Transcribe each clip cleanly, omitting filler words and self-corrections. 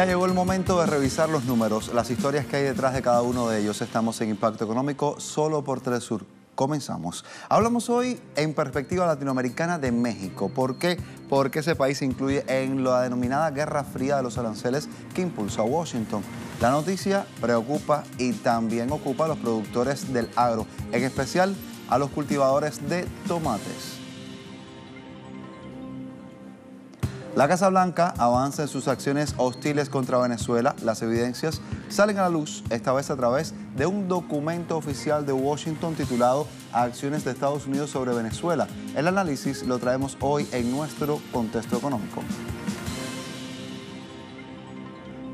Ya llegó el momento de revisar los números, las historias que hay detrás de cada uno de ellos. Estamos en Impacto Económico solo por Telesur. Comenzamos. Hablamos hoy en perspectiva latinoamericana de México. ¿Por qué? Porque ese país se incluye en la denominada Guerra Fría de los aranceles que impulsó a Washington. La noticia preocupa y también ocupa a los productores del agro, en especial a los cultivadores de tomates. La Casa Blanca avanza en sus acciones hostiles contra Venezuela. Las evidencias salen a la luz, esta vez a través de un documento oficial de Washington titulado Acciones de Estados Unidos sobre Venezuela. El análisis lo traemos hoy en nuestro contexto económico.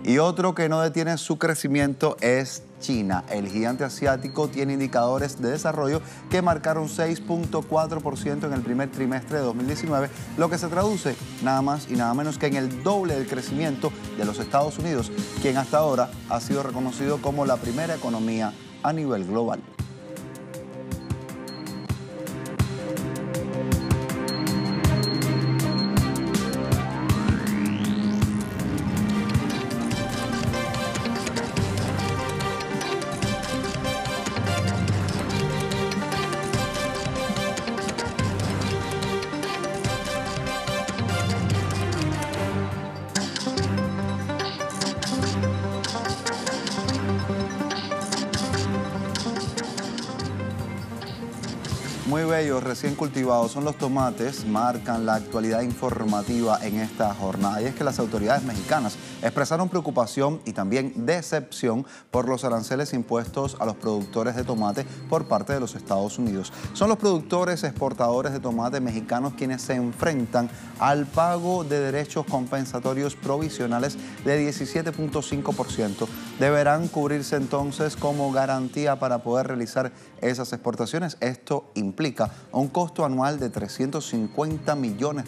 Y otro que no detiene su crecimiento es China. El gigante asiático tiene indicadores de desarrollo que marcaron 6.4% en el primer trimestre de 2019, lo que se traduce nada más y nada menos que en el doble del crecimiento de los Estados Unidos, quien hasta ahora ha sido reconocido como la primera economía a nivel global. Muy bellos, recién cultivados son los tomates, marcan la actualidad informativa en esta jornada. Y es que las autoridades mexicanas expresaron preocupación y también decepción por los aranceles impuestos a los productores de tomate por parte de los Estados Unidos. Son los productores exportadores de tomate mexicanos quienes se enfrentan al pago de derechos compensatorios provisionales de 17.5%. Deberán cubrirse entonces como garantía para poder realizar esas exportaciones. Esto implica un costo anual de $350 millones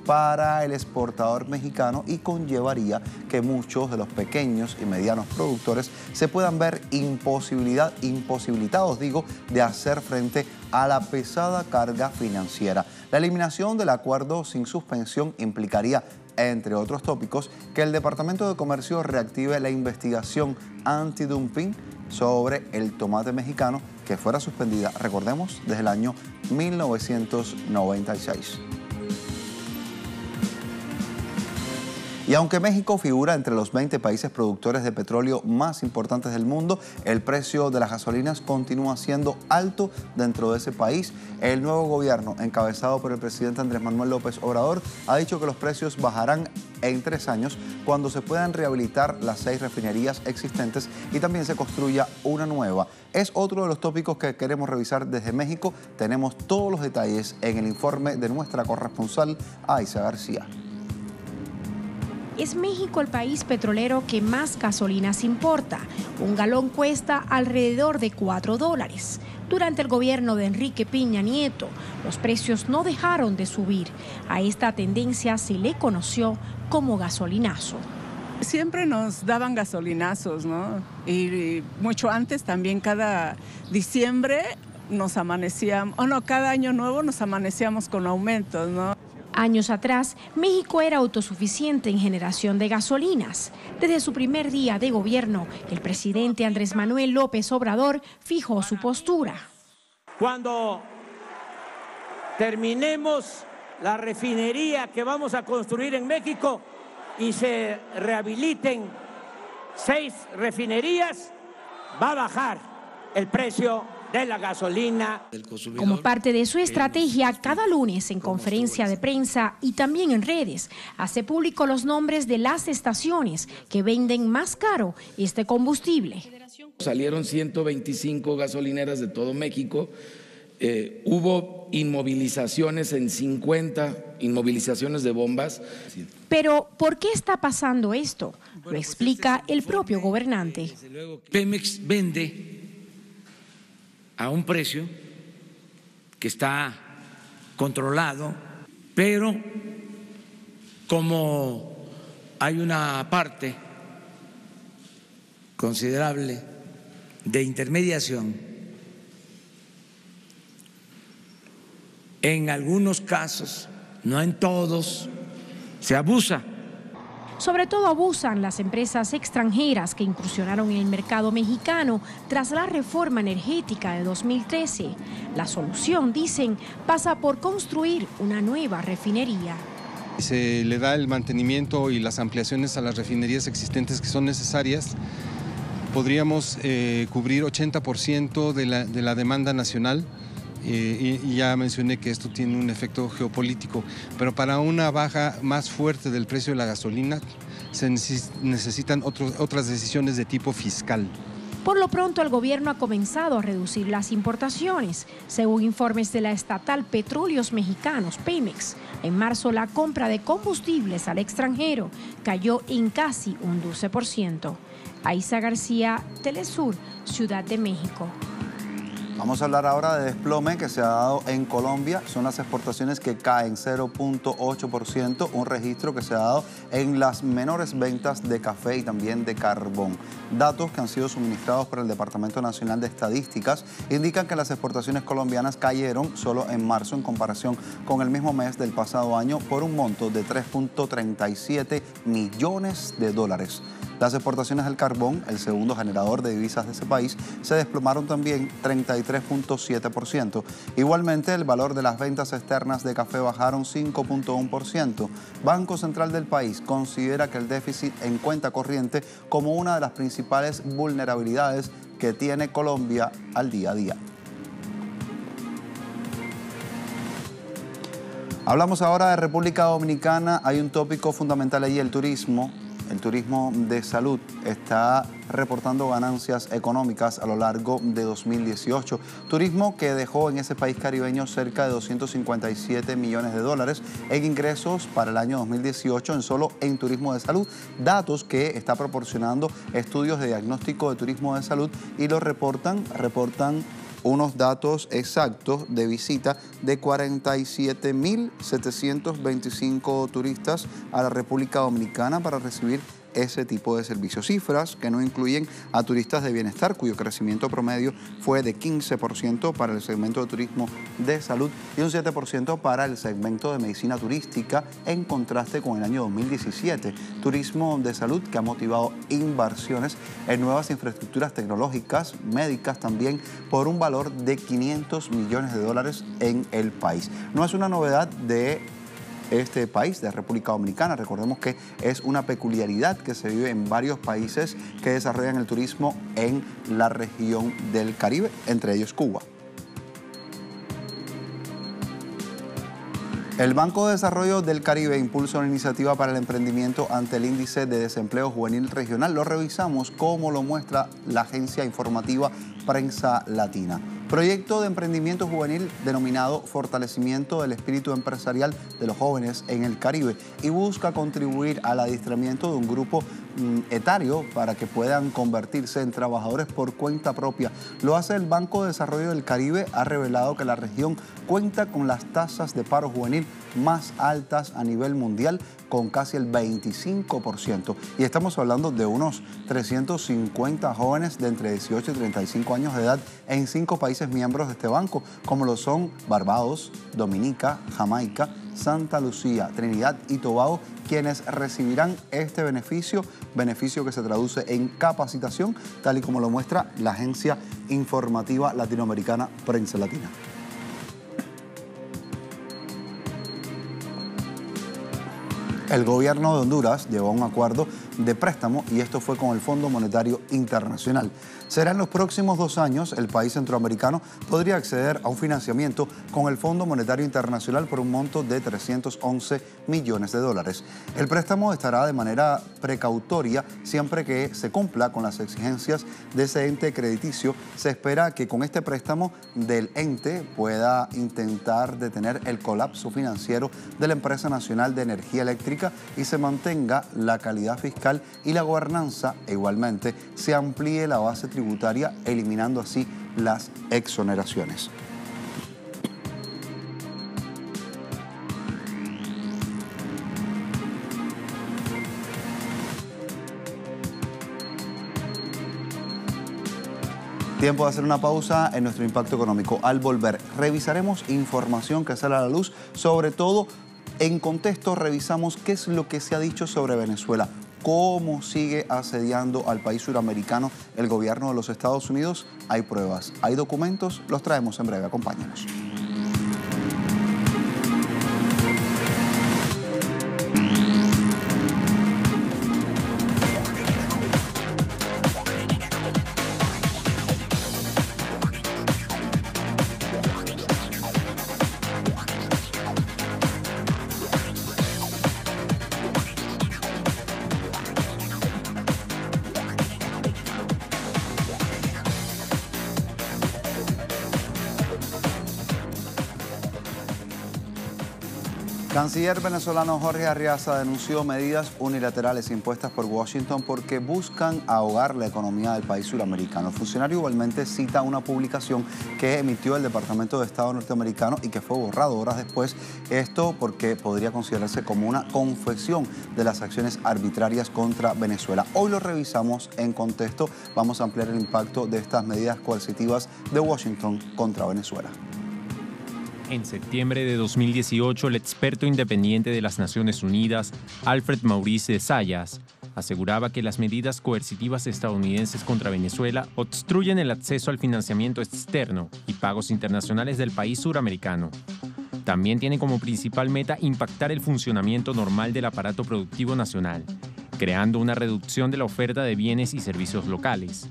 para el exportador mexicano y conllevaría que muchos de los pequeños y medianos productores se puedan ver imposibilitados, de hacer frente a la pesada carga financiera. La eliminación del acuerdo sin suspensión implicaría, entre otros tópicos, que el Departamento de Comercio reactive la investigación antidumping sobre el tomate mexicano que fuera suspendida, recordemos, desde el año 1996. Y aunque México figura entre los 20 países productores de petróleo más importantes del mundo, el precio de las gasolinas continúa siendo alto dentro de ese país. El nuevo gobierno, encabezado por el presidente Andrés Manuel López Obrador, ha dicho que los precios bajarán en 3 años cuando se puedan rehabilitar las 6 refinerías existentes y también se construya una nueva. Es otro de los tópicos que queremos revisar desde México. Tenemos todos los detalles en el informe de nuestra corresponsal, Aiza García. Es México el país petrolero que más gasolinas importa. Un galón cuesta alrededor de $4. Durante el gobierno de Enrique Peña Nieto, los precios no dejaron de subir. A esta tendencia se le conoció como gasolinazo. Siempre nos daban gasolinazos, ¿no? Y mucho antes también, cada diciembre nos amanecíamos, cada año nuevo nos amanecíamos con aumentos, ¿no? Años atrás, México era autosuficiente en generación de gasolinas. Desde su primer día de gobierno, el presidente Andrés Manuel López Obrador fijó su postura. Cuando terminemos la refinería que vamos a construir en México y se rehabiliten 6 refinerías, va a bajar el precio de la gasolina. Como parte de su estrategia, cada lunes en conferencia de prensa y también en redes, hace público los nombres de las estaciones que venden más caro este combustible. Salieron 125 gasolineras de todo México. Hubo inmovilizaciones en 50 inmovilizaciones de bombas. Pero, ¿por qué está pasando esto? Lo explica el propio gobernante. Pemex vende a un precio que está controlado, pero como hay una parte considerable de intermediación, en algunos casos, no en todos, se abusa. Sobre todo abusan las empresas extranjeras que incursionaron en el mercado mexicano tras la reforma energética de 2013. La solución, dicen, pasa por construir una nueva refinería. Se le da el mantenimiento y las ampliaciones a las refinerías existentes que son necesarias. Podríamos cubrir 80% de la demanda nacional. Y ya mencioné que esto tiene un efecto geopolítico, pero para una baja más fuerte del precio de la gasolina se necesitan otras decisiones de tipo fiscal. Por lo pronto, el gobierno ha comenzado a reducir las importaciones. Según informes de la estatal Petróleos Mexicanos, Pemex, en marzo la compra de combustibles al extranjero cayó en casi un 12%. Aiza García, Telesur, Ciudad de México. Vamos a hablar ahora de desplome que se ha dado en Colombia. Son las exportaciones que caen 0.8%, un registro que se ha dado en las menores ventas de café y también de carbón. Datos que han sido suministrados por el Departamento Nacional de Estadísticas indican que las exportaciones colombianas cayeron solo en marzo en comparación con el mismo mes del pasado año por un monto de 3.37 millones de dólares. Las exportaciones del carbón, el segundo generador de divisas de ese país, se desplomaron también 33.7%. Igualmente, el valor de las ventas externas de café bajaron 5.1%. Banco Central del país considera que el déficit en cuenta corriente como una de las principales vulnerabilidades que tiene Colombia al día a día. Hablamos ahora de República Dominicana. Hay un tópico fundamental allí, el turismo. El turismo de salud está reportando ganancias económicas a lo largo de 2018. Turismo que dejó en ese país caribeño cerca de 257 millones de dólares en ingresos para el año 2018 solo en turismo de salud. Datos que está proporcionando estudios de diagnóstico de turismo de salud y lo reportan unos datos exactos de visita de 47.725 turistas a la República Dominicana para recibir ese tipo de servicios. Cifras que no incluyen a turistas de bienestar, cuyo crecimiento promedio fue de 15% para el segmento de turismo de salud y un 7% para el segmento de medicina turística, en contraste con el año 2017. Turismo de salud que ha motivado inversiones en nuevas infraestructuras tecnológicas, médicas también, por un valor de 500 millones de dólares en el país. No es una novedad de este país, de República Dominicana. Recordemos que es una peculiaridad que se vive en varios países que desarrollan el turismo en la región del Caribe, entre ellos Cuba. El Banco de Desarrollo del Caribe impulsa una iniciativa para el emprendimiento ante el índice de desempleo juvenil regional. Lo revisamos como lo muestra la agencia informativa Prensa Latina. Proyecto de emprendimiento juvenil denominado Fortalecimiento del Espíritu Empresarial de los Jóvenes en el Caribe y busca contribuir al adiestramiento de un grupo etario para que puedan convertirse en trabajadores por cuenta propia. Lo hace el Banco de Desarrollo del Caribe. Ha revelado que la región cuenta con las tasas de paro juvenil más altas a nivel mundial, con casi el 25%. Y estamos hablando de unos 350 jóvenes de entre 18 y 35 años de edad en 5 países miembros de este banco, como lo son Barbados, Dominica, Jamaica, Santa Lucía, Trinidad y Tobago, quienes recibirán este beneficio que se traduce en capacitación, tal y como lo muestra la agencia informativa latinoamericana Prensa Latina. El gobierno de Honduras llegó a un acuerdo de préstamo y esto fue con el Fondo Monetario Internacional. Será en los próximos 2 años el país centroamericano podría acceder a un financiamiento con el Fondo Monetario Internacional por un monto de 311 millones de dólares. El préstamo estará de manera precautoria siempre que se cumpla con las exigencias de ese ente crediticio. Se espera que con este préstamo del ente pueda intentar detener el colapso financiero de la Empresa Nacional de Energía Eléctrica y se mantenga la calidad fiscal y la gobernanza. E igualmente se amplíe la base tributaria, eliminando así las exoneraciones. Tiempo de hacer una pausa en nuestro impacto económico. Al volver, revisaremos información que sale a la luz, sobre todo En contexto, revisamos qué es lo que se ha dicho sobre Venezuela, cómo sigue asediando al país suramericano el gobierno de los Estados Unidos. Hay pruebas, hay documentos, los traemos en breve, acompáñenos. Canciller venezolano Jorge Arriaza denunció medidas unilaterales impuestas por Washington porque buscan ahogar la economía del país suramericano. El funcionario igualmente cita una publicación que emitió el Departamento de Estado norteamericano y que fue borrado horas después. Esto porque podría considerarse como una confesión de las acciones arbitrarias contra Venezuela. Hoy lo revisamos en contexto. Vamos a ampliar el impacto de estas medidas coercitivas de Washington contra Venezuela. En septiembre de 2018, el experto independiente de las Naciones Unidas, Alfred Maurice de Zayas, aseguraba que las medidas coercitivas estadounidenses contra Venezuela obstruyen el acceso al financiamiento externo y pagos internacionales del país suramericano. También tiene como principal meta impactar el funcionamiento normal del aparato productivo nacional, creando una reducción de la oferta de bienes y servicios locales.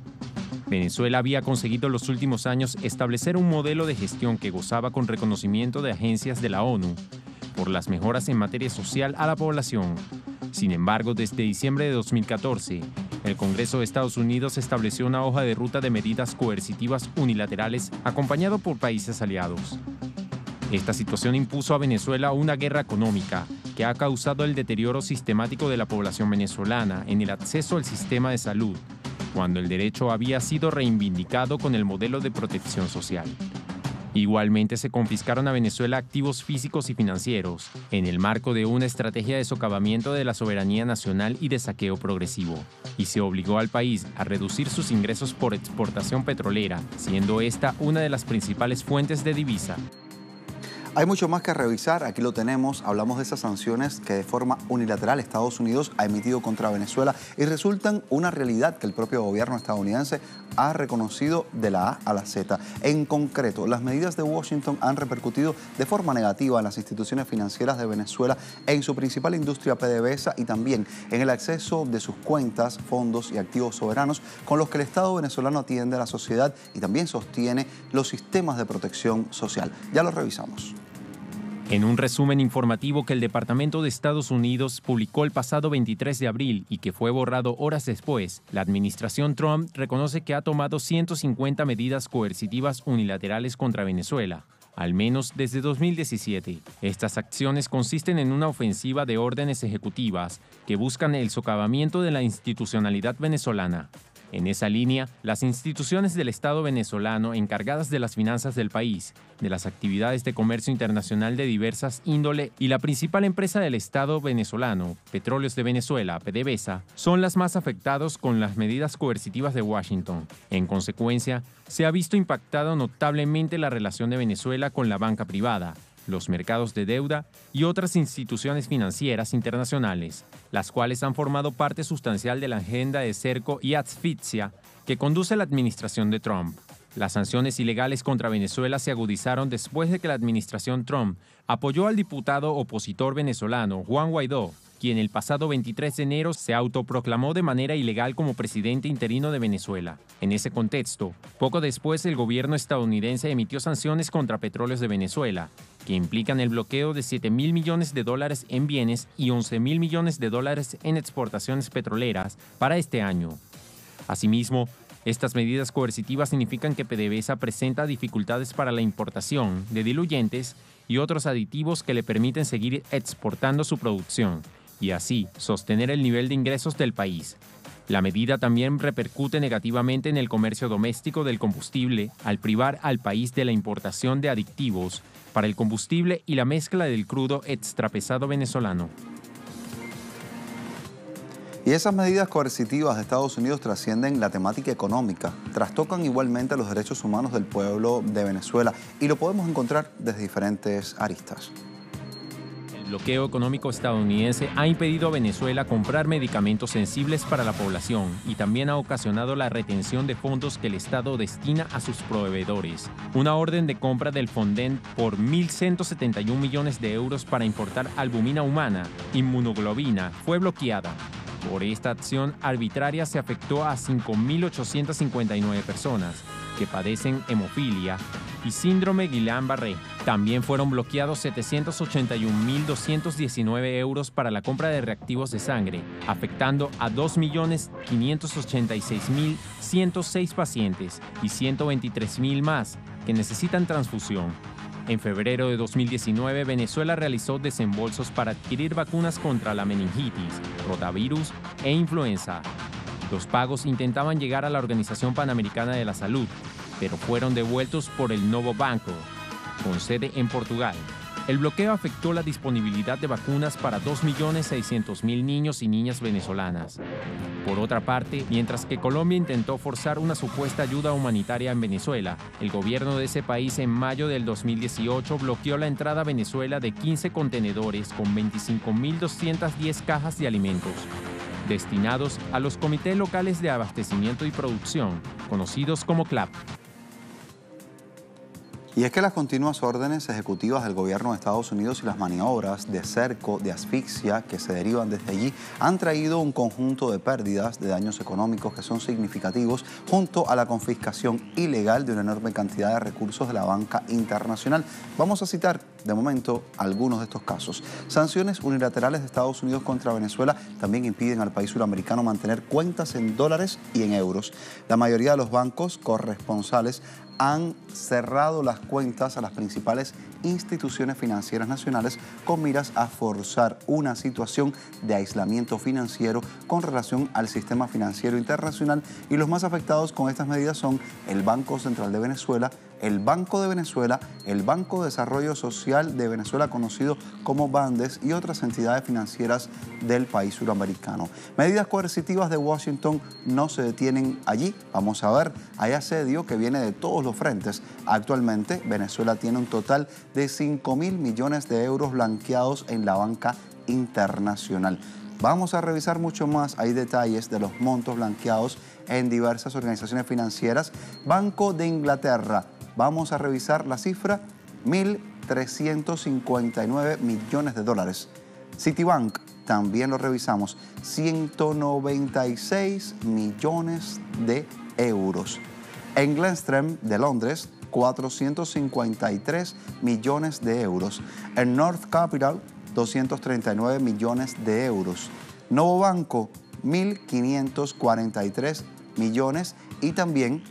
Venezuela había conseguido en los últimos años establecer un modelo de gestión que gozaba con reconocimiento de agencias de la ONU por las mejoras en materia social a la población. Sin embargo, desde diciembre de 2014, el Congreso de Estados Unidos estableció una hoja de ruta de medidas coercitivas unilaterales acompañado por países aliados. Esta situación impuso a Venezuela una guerra económica que ha causado el deterioro sistemático de la población venezolana en el acceso al sistema de salud, cuando el derecho había sido reivindicado con el modelo de protección social. Igualmente se confiscaron a Venezuela activos físicos y financieros, en el marco de una estrategia de socavamiento de la soberanía nacional y de saqueo progresivo, y se obligó al país a reducir sus ingresos por exportación petrolera, siendo esta una de las principales fuentes de divisa. Hay mucho más que revisar, aquí lo tenemos, hablamos de esas sanciones que de forma unilateral Estados Unidos ha emitido contra Venezuela y resultan una realidad que el propio gobierno estadounidense ha reconocido de la A a la Z. En concreto, las medidas de Washington han repercutido de forma negativa en las instituciones financieras de Venezuela, en su principal industria PDVSA y también en el acceso de sus cuentas, fondos y activos soberanos con los que el Estado venezolano atiende a la sociedad y también sostiene los sistemas de protección social. Ya lo revisamos. En un resumen informativo que el Departamento de Estados Unidos publicó el pasado 23 de abril y que fue borrado horas después, la administración Trump reconoce que ha tomado 150 medidas coercitivas unilaterales contra Venezuela, al menos desde 2017. Estas acciones consisten en una ofensiva de órdenes ejecutivas que buscan el socavamiento de la institucionalidad venezolana. En esa línea, las instituciones del Estado venezolano encargadas de las finanzas del país, de las actividades de comercio internacional de diversas índole y la principal empresa del Estado venezolano, Petróleos de Venezuela, PDVSA, son las más afectadas con las medidas coercitivas de Washington. En consecuencia, se ha visto impactada notablemente la relación de Venezuela con la banca privada, los mercados de deuda y otras instituciones financieras internacionales, las cuales han formado parte sustancial de la agenda de cerco y asfixia que conduce la administración de Trump. Las sanciones ilegales contra Venezuela se agudizaron después de que la administración Trump apoyó al diputado opositor venezolano Juan Guaidó, quien el pasado 23 de enero se autoproclamó de manera ilegal como presidente interino de Venezuela. En ese contexto, poco después el gobierno estadounidense emitió sanciones contra Petróleos de Venezuela, que implican el bloqueo de $7.000 millones en bienes y $11.000 millones en exportaciones petroleras para este año. Asimismo, estas medidas coercitivas significan que PDVSA presenta dificultades para la importación de diluyentes y otros aditivos que le permiten seguir exportando su producción y así sostener el nivel de ingresos del país. La medida también repercute negativamente en el comercio doméstico del combustible al privar al país de la importación de aditivos para el combustible y la mezcla del crudo extrapesado venezolano. Y esas medidas coercitivas de Estados Unidos trascienden la temática económica, trastocan igualmente los derechos humanos del pueblo de Venezuela y lo podemos encontrar desde diferentes aristas. El bloqueo económico estadounidense ha impedido a Venezuela comprar medicamentos sensibles para la población y también ha ocasionado la retención de fondos que el Estado destina a sus proveedores. Una orden de compra del Fonden por 1.171 millones de euros para importar albumina humana, inmunoglobina, fue bloqueada. Por esta acción arbitraria se afectó a 5.859 personas que padecen hemofilia y síndrome Guillain-Barré. También fueron bloqueados 781.219 euros para la compra de reactivos de sangre, afectando a 2.586.106 pacientes y 123.000 más que necesitan transfusión. En febrero de 2019, Venezuela realizó desembolsos para adquirir vacunas contra la meningitis, rotavirus e influenza. Los pagos intentaban llegar a la Organización Panamericana de la Salud, pero fueron devueltos por el Novo Banco, con sede en Portugal. El bloqueo afectó la disponibilidad de vacunas para 2.600.000 niños y niñas venezolanas. Por otra parte, mientras que Colombia intentó forzar una supuesta ayuda humanitaria en Venezuela, el gobierno de ese país en mayo del 2018 bloqueó la entrada a Venezuela de 15 contenedores con 25.210 cajas de alimentos, destinados a los comités locales de abastecimiento y producción, conocidos como CLAP. Y es que las continuas órdenes ejecutivas del gobierno de Estados Unidos y las maniobras de cerco, de asfixia que se derivan desde allí han traído un conjunto de pérdidas, de daños económicos que son significativos, junto a la confiscación ilegal de una enorme cantidad de recursos de la banca internacional. Vamos a citar de momento algunos de estos casos. Sanciones unilaterales de Estados Unidos contra Venezuela también impiden al país suramericano mantener cuentas en dólares y en euros. La mayoría de los bancos corresponsales han cerrado las cuentas a las principales instituciones financieras nacionales con miras a forzar una situación de aislamiento financiero con relación al sistema financiero internacional, y los más afectados con estas medidas son el Banco Central de Venezuela, el Banco de Venezuela, el Banco de Desarrollo Social de Venezuela, conocido como BANDES, y otras entidades financieras del país suramericano. Medidas coercitivas de Washington no se detienen allí. Vamos a ver, hay asedio que viene de todos los frentes. Actualmente, Venezuela tiene un total de 5.000 millones de euros blanqueados en la banca internacional. Vamos a revisar mucho más, hay detalles de los montos blanqueados en diversas organizaciones financieras. Banco de Inglaterra, vamos a revisar la cifra, 1.359 millones de dólares. Citibank, también lo revisamos, 196 millones de euros. En Glenstream de Londres, 453 millones de euros. En North Capital, 239 millones de euros. Novo Banco, 1.543 millones, y también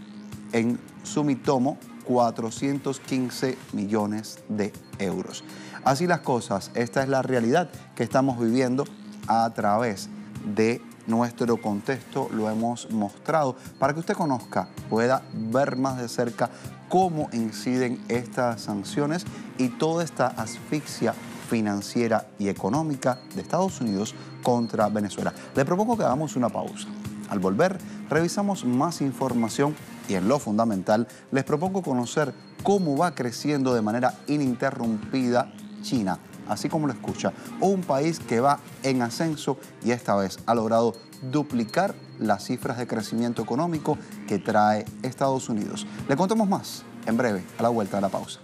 en Sumitomo, 415 millones de euros. Así las cosas, esta es la realidad que estamos viviendo a través de nuestro contexto. Lo hemos mostrado para que usted conozca, pueda ver más de cerca cómo inciden estas sanciones y toda esta asfixia financiera y económica de Estados Unidos contra Venezuela. Le propongo que hagamos una pausa. Al volver, revisamos más información y, en lo fundamental, les propongo conocer cómo va creciendo de manera ininterrumpida China, así como lo escucha, un país que va en ascenso y esta vez ha logrado duplicar las cifras de crecimiento económico que trae Estados Unidos. Le contamos más en breve, a la vuelta de la pausa.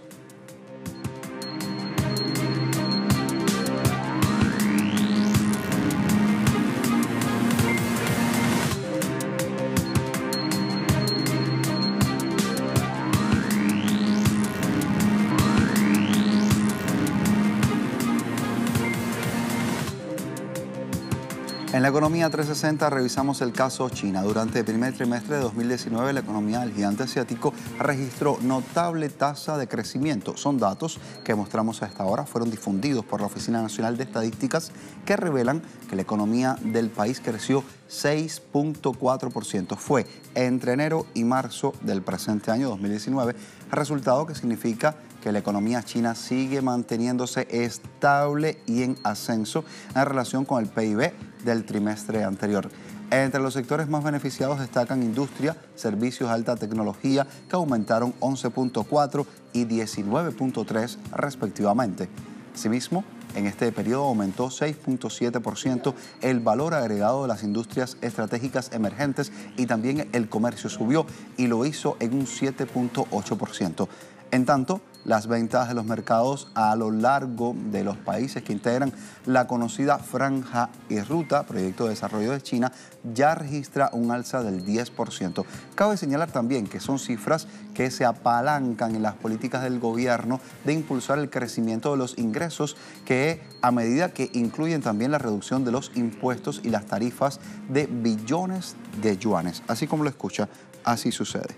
En la Economía 360 revisamos el caso China. Durante el primer trimestre de 2019, la economía del gigante asiático registró notable tasa de crecimiento. Son datos que mostramos a esta hora, fueron difundidos por la Oficina Nacional de Estadísticas, que revelan que la economía del país creció 6.4%. Fue entre enero y marzo del presente año 2019, resultado que significa que la economía china sigue manteniéndose estable y en ascenso en relación con el PIB del trimestre anterior. Entre los sectores más beneficiados destacan industria, servicios de alta tecnología, que aumentaron 11.4 y 19.3 respectivamente. Asimismo, en este periodo aumentó 6.7% el valor agregado de las industrias estratégicas emergentes y también el comercio subió y lo hizo en un 7.8%. En tanto, las ventas de los mercados a lo largo de los países que integran la conocida Franja y Ruta, proyecto de desarrollo de China, ya registra un alza del 10%. Cabe señalar también que son cifras que se apalancan en las políticas del gobierno de impulsar el crecimiento de los ingresos, que a medida que incluyen también la reducción de los impuestos y las tarifas de billones de yuanes. Así como lo escucha, así sucede.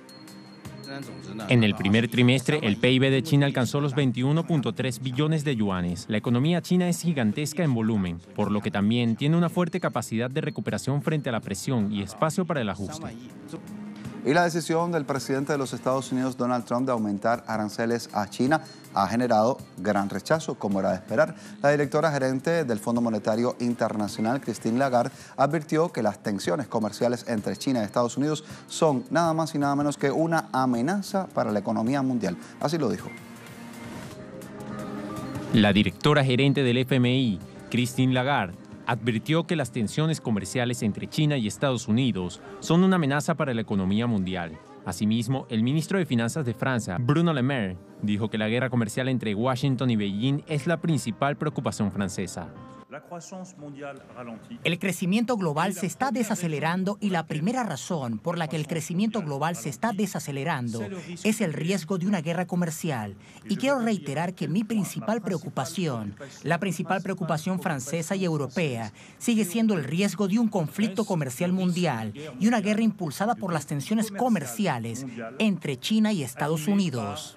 En el primer trimestre, el PIB de China alcanzó los 21.3 billones de yuanes. La economía china es gigantesca en volumen, por lo que también tiene una fuerte capacidad de recuperación frente a la presión y espacio para el ajuste. Y la decisión del presidente de los Estados Unidos, Donald Trump, de aumentar aranceles a China ha generado gran rechazo, como era de esperar. La directora gerente del Fondo Monetario Internacional, Christine Lagarde, advirtió que las tensiones comerciales entre China y Estados Unidos son nada más y nada menos que una amenaza para la economía mundial. Así lo dijo. La directora gerente del FMI, Christine Lagarde, advirtió que las tensiones comerciales entre China y Estados Unidos son una amenaza para la economía mundial. Asimismo, el ministro de Finanzas de Francia, Bruno Le Maire, dijo que la guerra comercial entre Washington y Beijing es la principal preocupación francesa. El crecimiento global se está desacelerando y la primera razón por la que el crecimiento global se está desacelerando es el riesgo de una guerra comercial. Y quiero reiterar que mi principal preocupación, la principal preocupación francesa y europea, sigue siendo el riesgo de un conflicto comercial mundial y una guerra impulsada por las tensiones comerciales entre China y Estados Unidos.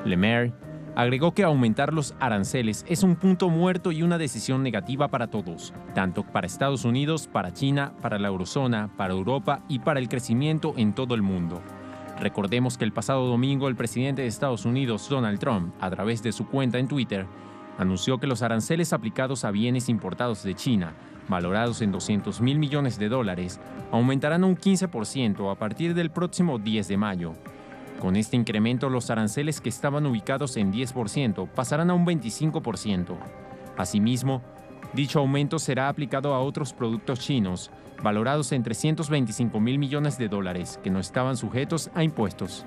Le Maire agregó que aumentar los aranceles es un punto muerto y una decisión negativa para todos, tanto para Estados Unidos, para China, para la eurozona, para Europa y para el crecimiento en todo el mundo. Recordemos que el pasado domingo el presidente de Estados Unidos, Donald Trump, a través de su cuenta en Twitter, anunció que los aranceles aplicados a bienes importados de China, valorados en $200 mil millones, aumentarán un 15% a partir del próximo 10 de mayo. Con este incremento, los aranceles que estaban ubicados en 10% pasarán a un 25%. Asimismo, dicho aumento será aplicado a otros productos chinos, valorados en $325 mil millones, que no estaban sujetos a impuestos.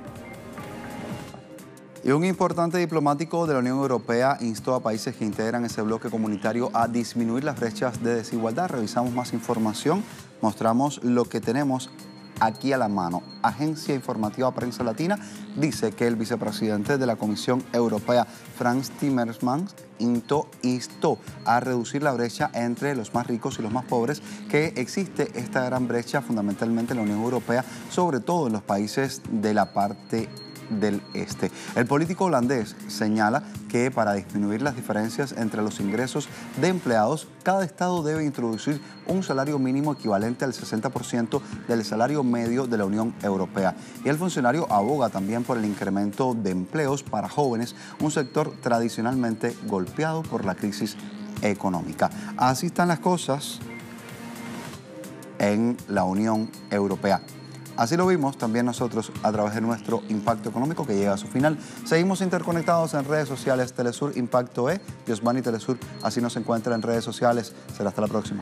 Y un importante diplomático de la Unión Europea instó a países que integran ese bloque comunitario a disminuir las brechas de desigualdad. Revisamos más información, mostramos lo que tenemos aquí a la mano. Agencia Informativa Prensa Latina dice que el vicepresidente de la Comisión Europea, Frans Timmermans, instó a reducir la brecha entre los más ricos y los más pobres, que existe esta gran brecha fundamentalmente en la Unión Europea, sobre todo en los países de la parte del este. El político holandés señala que para disminuir las diferencias entre los ingresos de empleados, cada estado debe introducir un salario mínimo equivalente al 60% del salario medio de la Unión Europea. Y el funcionario aboga también por el incremento de empleos para jóvenes, un sector tradicionalmente golpeado por la crisis económica. Así están las cosas en la Unión Europea. Así lo vimos también nosotros a través de nuestro Impacto Económico, que llega a su final. Seguimos interconectados en redes sociales, Telesur Impacto E, Yosmani Telesur, así nos encuentra en redes sociales. Será hasta la próxima.